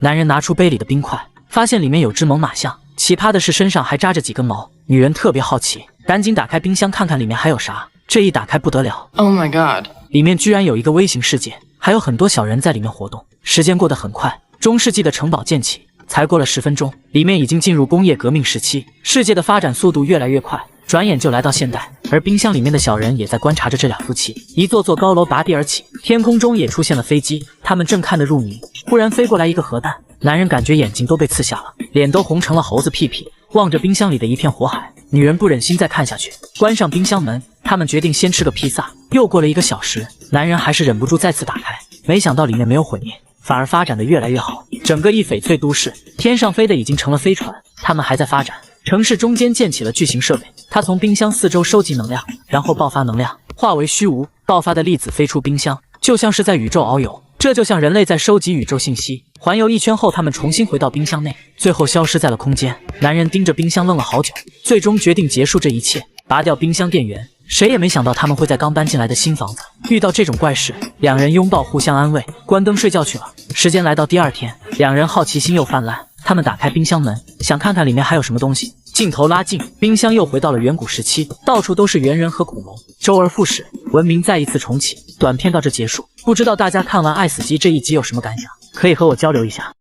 男人拿出杯里的冰块，发现里面有只猛犸象，奇葩的是身上还扎着几根毛。女人特别好奇，赶紧打开冰箱看看里面还有啥。这一打开不得了 ，Oh my god！ 里面居然有一个微型世界，还有很多小人在里面活动。时间过得很快，中世纪的城堡建起，才过了10分钟，里面已经进入工业革命时期，世界的发展速度越来越快，转眼就来到现代。而冰箱里面的小人也在观察着这两夫妻。一座座高楼拔地而起，天空中也出现了飞机，他们正看得入迷，忽然飞过来一个核弹，男人感觉眼睛都被刺瞎了，脸都红成了猴子屁屁，望着冰箱里的一片火海，女人不忍心再看下去，关上冰箱门。他们决定先吃个披萨。又过了1个小时，男人还是忍不住再次打开，没想到里面没有毁灭，反而发展的越来越好。整个一翡翠都市，天上飞的已经成了飞船，他们还在发展。城市中间建起了巨型设备，它从冰箱四周收集能量，然后爆发能量，化为虚无，爆发的粒子飞出冰箱，就像是在宇宙遨游。这就像人类在收集宇宙信息，环游一圈后，他们重新回到冰箱内，最后消失在了空间。男人盯着冰箱愣了好久，最终决定结束这一切，拔掉冰箱电源。谁也没想到他们会在刚搬进来的新房子遇到这种怪事，两人拥抱互相安慰，关灯睡觉去了。时间来到第2天，两人好奇心又泛滥，他们打开冰箱门，想看看里面还有什么东西。镜头拉近，冰箱又回到了远古时期，到处都是猿人和恐龙，周而复始，文明再一次重启。短片到这结束，不知道大家看完《爱死机》这一集有什么感想，可以和我交流一下。